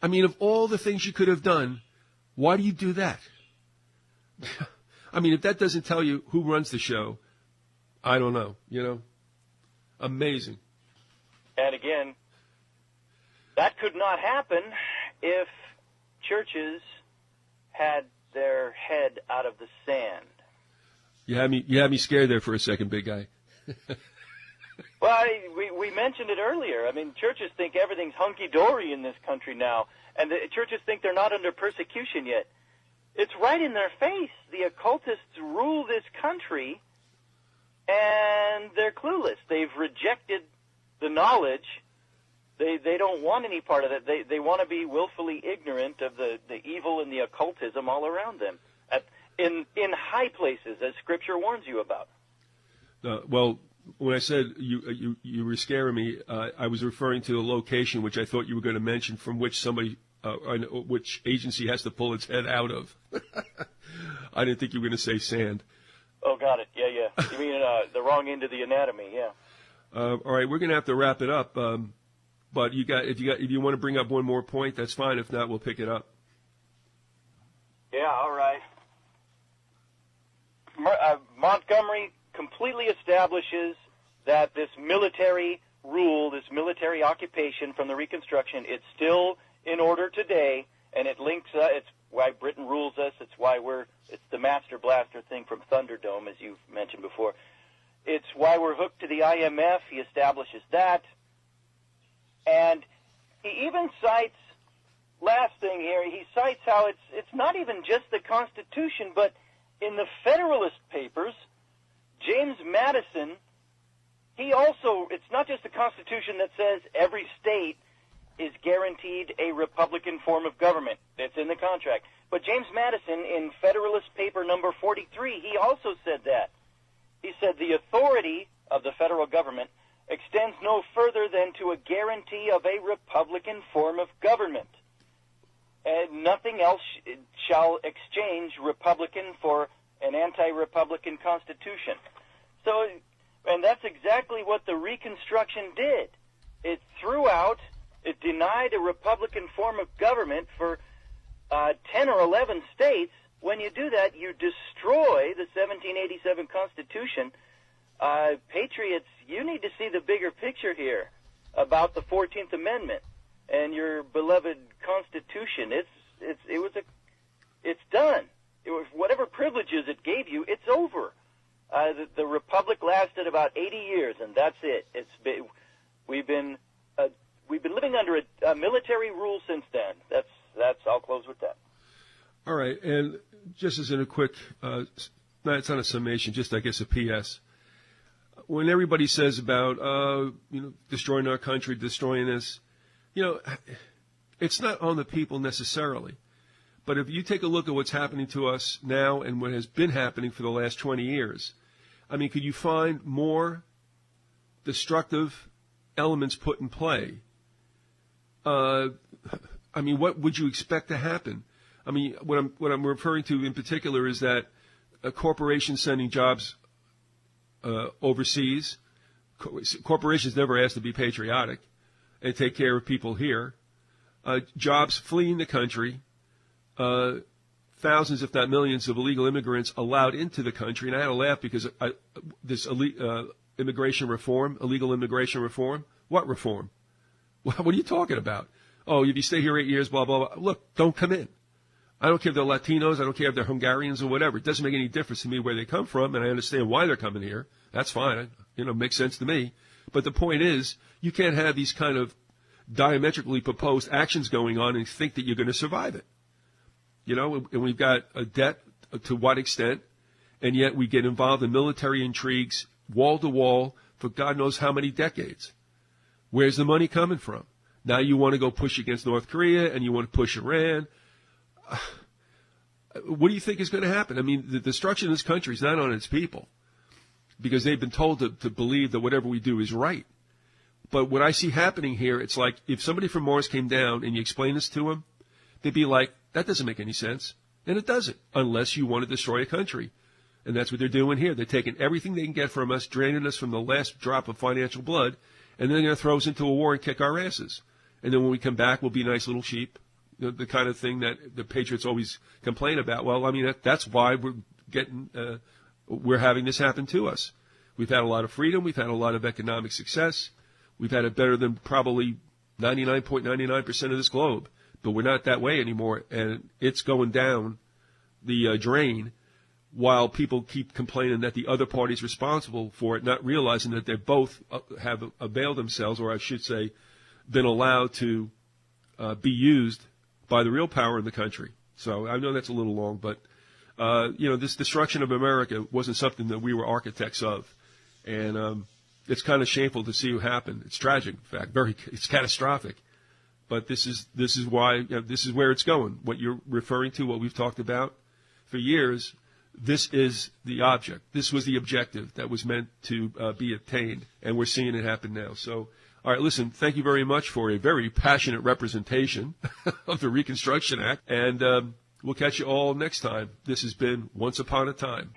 Speaker 1: I mean, of all the things you could have done, why do you do that? I mean, if that doesn't tell you who runs the show, I don't know. Amazing.
Speaker 2: And again, that could not happen if churches had their head out of the sand.
Speaker 1: You had me scared there for a second, big guy.
Speaker 2: Well, we mentioned it earlier. I mean, churches think everything's hunky-dory in this country now, and the churches think they're not under persecution yet. It's right in their face. The occultists rule this country, and they're clueless. They've rejected the knowledge. They don't want any part of it. They want to be willfully ignorant of the evil and the occultism all around them, in high places, as Scripture warns you about.
Speaker 1: Well, when I said you were scaring me, I was referring to a location which I thought you were going to mention, from which which agency has to pull its head out of. I didn't think you were going to say sand.
Speaker 2: Oh, got it. Yeah. You mean the wrong end of the anatomy? Yeah.
Speaker 1: All right, we're going to have to wrap it up. But if you want to bring up one more point, that's fine. If not, we'll pick it up.
Speaker 2: Yeah, all right. Montgomery completely establishes that this military rule, this military occupation from the Reconstruction, it's still in order today, and it links. It's why Britain rules us. It's why it's the Master Blaster thing from Thunderdome, as you've mentioned before. It's why we're hooked to the IMF. He establishes that. And he even cites, last thing here, he cites how it's not even just the Constitution, but in the Federalist Papers, James Madison, it's not just the Constitution that says every state is guaranteed a Republican form of government. It's in the contract. But James Madison, in Federalist Paper number 43, he also said that. He said the authority of the federal government extends no further than to a guarantee of a Republican form of government. And nothing else shall exchange Republican for an anti-Republican Constitution. So, and that's exactly what the Reconstruction did. It denied a Republican form of government for 10 or 11 states. When you do that, you destroy the 1787 Constitution, Patriots, you need to see the bigger picture here about the 14th Amendment and your beloved Constitution. It's done. It was whatever privileges it gave you. It's over. The Republic lasted about 80 years, and that's it. We've been living under a military rule since then. That's. I'll close with that.
Speaker 1: All right, and just as in a quick, it's not a summation, just I guess a P.S. When everybody says about destroying our country, destroying this, it's not on the people necessarily. But if you take a look at what's happening to us now and what has been happening for the last 20 years, I mean, could you find more destructive elements put in play? I mean, what would you expect to happen? I mean, what I'm referring to in particular is that a corporation sending jobs overseas. Corporations never asked to be patriotic and take care of people here. Jobs fleeing the country. Thousands, if not millions, of illegal immigrants allowed into the country. And I had to laugh because this immigration reform, illegal immigration reform, what reform? What are you talking about? Oh, if you stay here 8 years, blah, blah, blah. Look, don't come in. I don't care if they're Latinos. I don't care if they're Hungarians or whatever. It doesn't make any difference to me where they come from, and I understand why they're coming here. That's fine. Makes sense to me. But the point is, you can't have these kind of diametrically proposed actions going on and think that you're going to survive it. And we've got a debt to what extent, and yet we get involved in military intrigues, wall to wall, for God knows how many decades. Where's the money coming from? Now you want to go push against North Korea, and you want to push Iran. What do you think is going to happen? I mean, the destruction of this country is not on its people, because they've been told to believe that whatever we do is right. But what I see happening here, it's like if somebody from Mars came down and you explain this to them, they'd be like, that doesn't make any sense. And it doesn't, unless you want to destroy a country. And that's what they're doing here. They're taking everything they can get from us, draining us from the last drop of financial blood, and then they're going to throw us into a war and kick our asses. And then when we come back, we'll be nice little sheep, the kind of thing that the Patriots always complain about. Well, I mean, that's why we're having this happen to us. We've had a lot of freedom. We've had a lot of economic success. We've had it better than probably 99.99% of this globe. But we're not that way anymore, and it's going down the drain while people keep complaining that the other party's responsible for it, not realizing that they both have availed themselves, or I should say, been allowed to be used by the real power in the country. So I know that's a little long, but, this destruction of America wasn't something that we were architects of. And it's kind of shameful to see what happened. It's tragic, in fact. It's catastrophic. But this is why this is where it's going. What you're referring to, what we've talked about for years, this is the object. This was the objective that was meant to be attained, and we're seeing it happen now. So, all right, listen, thank you very much for a very passionate representation of the Reconstruction Act, and we'll catch you all next time. This has been Once Upon a Time.